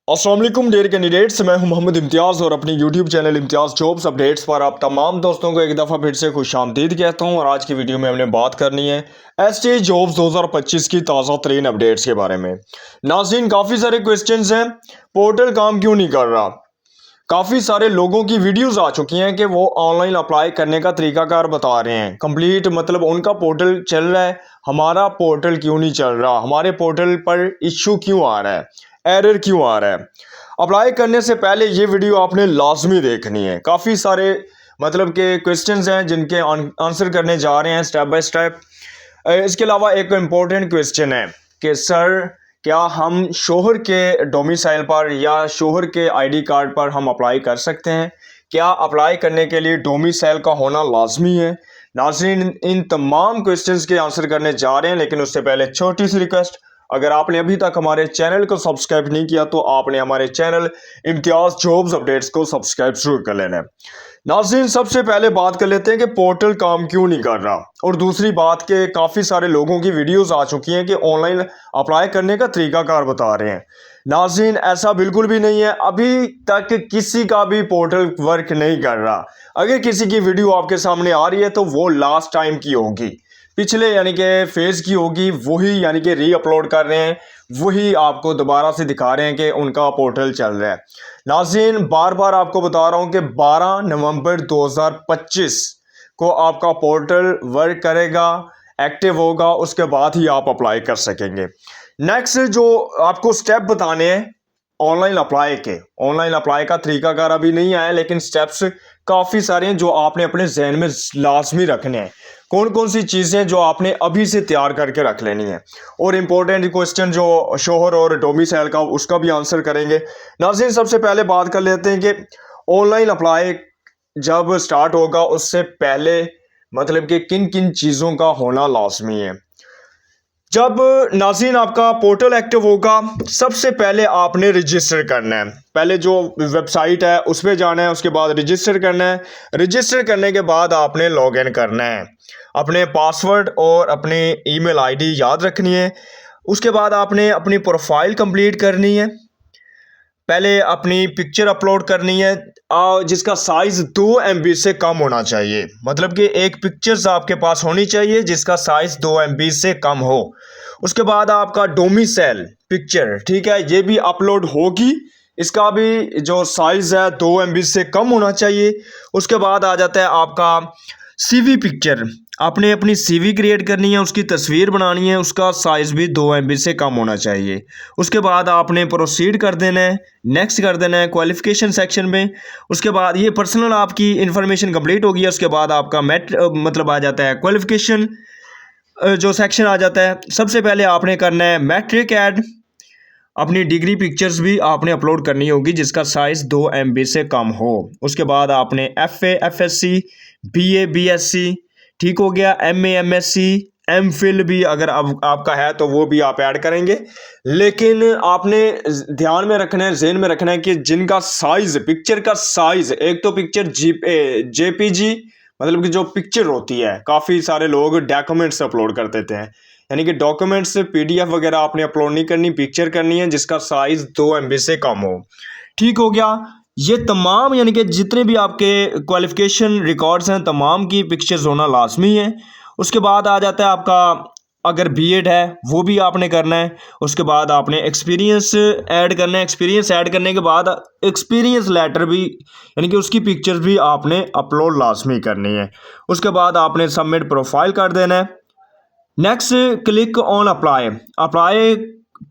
अस्सलाम वालेकुम dear candidates, मैं हूं मोहम्मद इम्तियाज़ और अपनी यूट्यूब चैनल इम्तियाज़ जॉब्स अपडेट्स पर आप तमाम दोस्तों को एक दफ़ा फिर से खुशामदीद कहता हूं। और आज की वीडियो में हमने बात करनी है एसटी जॉब्स 2025 की ताज़ा तरीन अपडेट्स के बारे में। नाज़रीन, काफ़ी सारे क्वेश्चंस हैं, पोर्टल काम क्यों नहीं कर रहा। काफ़ी सारे लोगों की वीडियोस आ चुकी हैं कि वो ऑनलाइन अप्लाई करने का तरीकाकार बता रहे हैं। कंप्लीट मतलब उनका पोर्टल चल रहा है, हमारा पोर्टल क्यों नहीं चल रहा, हमारे पोर्टल पर इश्यू क्यों आ रहा है, एरर क्यों आ रहा है। अप्लाई करने से पहले ये वीडियो आपने लाजमी देखनी है। काफ़ी सारे मतलब के क्वेश्चंस हैं जिनके आंसर करने जा रहे हैं स्टेप बाय स्टेप। इसके अलावा एक इम्पोर्टेंट क्वेश्चन है कि सर क्या हम शोहर के डोमिसाइल पर या शोहर के आईडी कार्ड पर हम अप्लाई कर सकते हैं। क्या अप्लाई करने के लिए डोमिसाइल का होना लाजमी है। नाज़रीन, इन तमाम क्वेश्चंस के आंसर करने जा रहे हैं, लेकिन उससे पहले छोटी सी रिक्वेस्ट, अगर आपने अभी तक हमारे चैनल को सब्सक्राइब नहीं किया तो आपने हमारे चैनल इम्तियाज़ जॉब्स अपडेट्स को सब्सक्राइब जरूर कर लेना है। नाज़रीन, सबसे पहले बात कर लेते हैं कि पोर्टल काम क्यों नहीं कर रहा, और दूसरी बात के काफ़ी सारे लोगों की वीडियोस आ चुकी हैं कि ऑनलाइन अप्लाई करने का तरीकाकार बता रहे हैं। नाज़रीन, ऐसा बिल्कुल भी नहीं है, अभी तक किसी का भी पोर्टल वर्क नहीं कर रहा। अगर किसी की वीडियो आपके सामने आ रही है तो वो लास्ट टाइम की होगी, पिछले यानी कि फेज़ की होगी, वही यानी कि री अपलोड कर रहे हैं, वही आपको दोबारा से दिखा रहे हैं कि उनका पोर्टल चल रहा है। नाज़रीन, बार बार आपको बता रहा हूं कि 12 नवंबर 2025 को आपका पोर्टल वर्क करेगा, एक्टिव होगा, उसके बाद ही आप अप्लाई कर सकेंगे। नेक्स्ट जो आपको स्टेप बताने हैं ऑनलाइन अप्लाई का तरीकाकार अभी नहीं आया, लेकिन स्टेप्स काफ़ी सारे हैं जो आपने अपने जहन में लाजमी रखने हैं। कौन कौन सी चीज़ें जो आपने अभी से तैयार करके रख लेनी है। और इम्पोर्टेंट क्वेश्चन जो शोहर और डोमिसाइल का, उसका भी आंसर करेंगे। नाज़रीन, सबसे पहले बात कर लेते हैं कि ऑनलाइन अप्लाई जब स्टार्ट होगा उससे पहले मतलब कि किन किन चीज़ों का होना लाजमी है। जब नाज़रीन आपका पोर्टल एक्टिव होगा, सबसे पहले आपने रजिस्टर करना है। पहले जो वेबसाइट है उस पर जाना है, उसके बाद रजिस्टर करना है। रजिस्टर करने के बाद आपने लॉगिन करना है, अपने पासवर्ड और अपनी ईमेल आईडी याद रखनी है। उसके बाद आपने अपनी प्रोफाइल कंप्लीट करनी है। पहले अपनी पिक्चर अपलोड करनी है जिसका साइज़ 2 MB से कम होना चाहिए। मतलब कि एक पिक्चर्स आपके पास होनी चाहिए जिसका साइज़ 2 MB से कम हो। उसके बाद आपका डोमिसाइल पिक्चर, ठीक है, ये भी अपलोड होगी, इसका भी जो साइज़ है 2 MB से कम होना चाहिए। उसके बाद आ जाता है आपका CV पिक्चर। आपने अपनी CV क्रिएट करनी है, उसकी तस्वीर बनानी है, उसका साइज़ भी 2 MB से कम होना चाहिए। उसके बाद आपने प्रोसीड कर देना है, नेक्स्ट कर देना है क्वालिफ़िकेशन सेक्शन में। उसके बाद ये पर्सनल आपकी इन्फॉर्मेशन कंप्लीट हो गई है। उसके बाद आपका मतलब आ जाता है क्वालिफ़िकेशन जो सेक्शन आ जाता है। सबसे पहले आपने करना है मैट्रिक ऐड, अपनी डिग्री पिक्चर्स भी आपने अपलोड करनी होगी जिसका साइज़ 2 MB से कम हो। उसके बाद आपने FA FSC BA BSc, ठीक हो गया, MA MSc MPhil भी अगर अब आपका है तो वो भी आप ऐड करेंगे। लेकिन आपने ध्यान में रखना है, जहन में रखना है कि जिनका साइज़, पिक्चर का साइज़, एक तो पिक्चर JPG मतलब कि जो पिक्चर होती है, काफ़ी सारे लोग डॉक्यूमेंट्स अपलोड कर देते हैं, यानी कि डॉक्यूमेंट्स PDF वगैरह आपने अपलोड नहीं करनी, पिक्चर करनी है जिसका साइज़ 2 MB से कम हो। ठीक हो गया। ये तमाम यानी कि जितने भी आपके क्वालिफ़िकेशन रिकॉर्ड्स हैं तमाम की पिक्चर्स होना लाजमी है। उसके बाद आ जाता है आपका अगर B.Ed है वो भी आपने करना है। उसके बाद आपने एक्सपीरियंस ऐड करना है। एक्सपीरियंस ऐड करने के बाद एक्सपीरियंस लेटर भी यानी कि उसकी पिक्चर्स भी आपने अपलोड लाजमी करनी है। उसके बाद आपने सबमिट प्रोफाइल कर देना है। नेक्स्ट क्लिक ऑन अप्लाई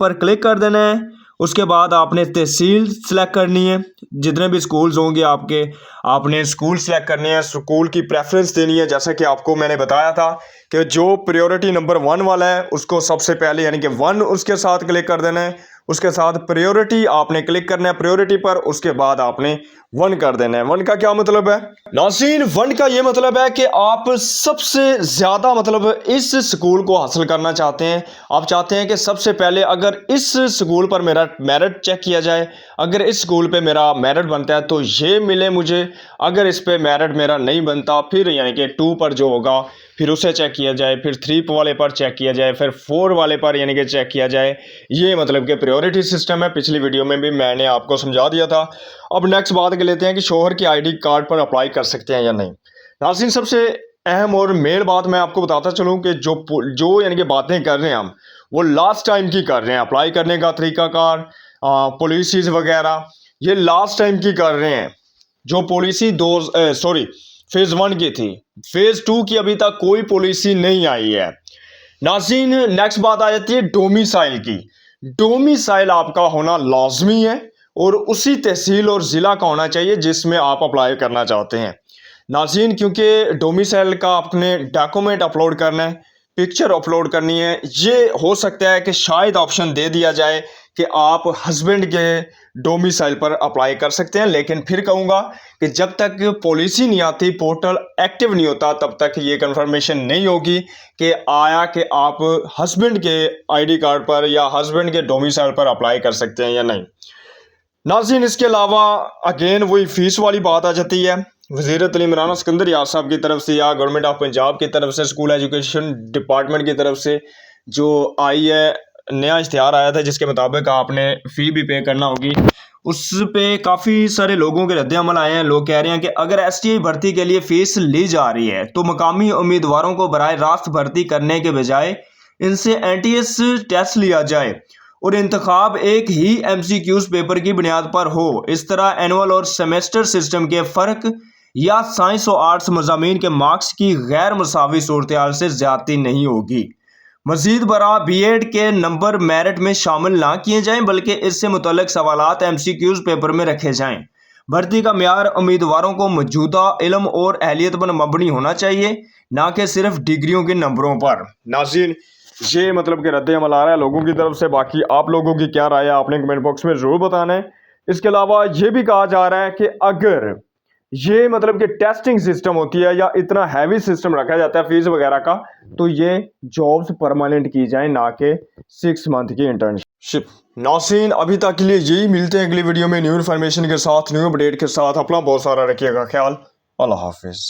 पर क्लिक कर देना है। उसके बाद आपने तहसील सेलेक्ट करनी है, जितने भी स्कूल्स होंगे आपके, आपने स्कूल सेलेक्ट करने हैं, स्कूल की प्रेफरेंस देनी है। जैसा कि आपको मैंने बताया था कि जो प्रायोरिटी नंबर 1 वाला है उसको सबसे पहले यानी कि 1 उसके साथ क्लिक कर देना है। उसके साथ प्रायोरिटी आपने क्लिक करना है प्रायोरिटी पर, उसके बाद आपने 1 कर देना है। 1 का क्या मतलब है नाज़रीन? 1 का ये मतलब है कि आप सबसे ज़्यादा मतलब इस स्कूल को हासिल करना चाहते हैं। आप चाहते हैं कि सबसे पहले अगर इस स्कूल पर मेरा मेरिट चेक किया जाए, अगर इस स्कूल पे मेरा मेरिट बनता है तो ये मिले मुझे, अगर इस पे मेरिट मेरा नहीं बनता फिर यानी कि 2 पर जो होगा फिर उसे चेक किया जाए, फिर 3 वाले पर चेक किया जाए, फिर 4 वाले पर यानी कि चेक किया जाए। ये मतलब कि प्रायोरिटी मेजॉरिटी सिस्टम है, पिछली वीडियो में भी मैंने आपको समझा दिया था। अब नेक्स्ट बात कर लेते हैं कि शोहर की आईडी कार्ड पर अप्लाई कर सकते हैं या नहीं। नाज़रीन, सबसे अहम और मेन बात मैं आपको बताता चलूँ कि जो यानी कि बातें कर रहे हैं हम, वो लास्ट टाइम की कर रहे हैं। अप्लाई करने का तरीकाकार, पॉलिसीज़ वगैरह, ये लास्ट टाइम की कर रहे हैं। जो पॉलिसी फेज़ 1 की थी, फेज़ 2 की अभी तक कोई पॉलिसी नहीं आई है। नाज़रीन, नेक्स्ट बात आ जाती है डोमिसाइल की। डोमिसाइल आपका होना लाजमी है और उसी तहसील और ज़िला का होना चाहिए जिसमें आप अप्लाई करना चाहते हैं। नाज़रीन, क्योंकि डोमिसाइल का अपने डॉक्यूमेंट अपलोड करना है, पिक्चर अपलोड करनी है, ये हो सकता है कि शायद ऑप्शन दे दिया जाए कि आप हस्बैंड के डोमिसाइल पर अप्लाई कर सकते हैं। लेकिन फिर कहूँगा कि जब तक पॉलिसी नहीं आती, पोर्टल एक्टिव नहीं होता, तब तक ये कंफर्मेशन नहीं होगी कि आप हस्बैंड के आईडी कार्ड पर या हस्बैंड के डोमिसाइल पर अप्लाई कर सकते हैं या नहीं। नाज़रीन, इसके अलावा अगेन वही फीस वाली बात आ जाती है। वज़ीर तालीम इमरान सिकंदर यार साहब की तरफ से या गवर्नमेंट ऑफ पंजाब की तरफ से, स्कूल एजुकेशन डिपार्टमेंट की तरफ से जो आई है, नया इश्तिहार आया था जिसके मुताबिक आपने फ़ी भी पे करना होगी। उस पे काफ़ी सारे लोगों के रद्द-ए-अमल आए हैं। लोग कह रहे हैं कि अगर एसटीआई भर्ती के लिए फ़ीस ली जा रही है तो मकामी उम्मीदवारों को बराह रास्त भर्ती करने के बजाय इनसे एनटीएस टेस्ट लिया जाए और इंतखाब एक ही एमसीक्यूज़ पेपर की बुनियाद पर हो। इस तरह एनुअल और सेमेस्टर सिस्टम के फ़र्क या साइंस और आर्ट्स मज़ामीन के मार्क्स की गैर मुसावी सूरत-ए-हाल से ज़्यादती नहीं होगी। मज़ीद बरा बीएड के नंबर मेरिट में शामिल ना किए जाएं, बल्कि इससे मुतल्लिक सवालात एमसीक्यूज़ पेपर में रखे जाएं। भर्ती का म्यार उम्मीदवारों को मौजूदा इल्म और अहलियत पर मबनी होना चाहिए, ना कि सिर्फ डिग्रियों के नंबरों पर। नाज़रीन, ये मतलब कि रद्द-ए-अमल आ रहा है लोगों की तरफ से। बाकी आप लोगों की क्या राय है आपने कमेंट बॉक्स में ज़रूर बताना है। इसके अलावा ये भी कहा जा रहा है कि अगर ये मतलब कि टेस्टिंग सिस्टम होती है या इतना हैवी सिस्टम रखा जाता है फीस वगैरह का, तो ये जॉब्स परमानेंट की जाए, ना कि 6 मंथ की इंटर्नशिप। नाज़रीन, अभी तक के लिए यही, मिलते हैं अगली वीडियो में न्यू इन्फॉर्मेशन के साथ, न्यू अपडेट के साथ। अपना बहुत सारा रखिएगा ख्याल। अल्लाह हाफिज़।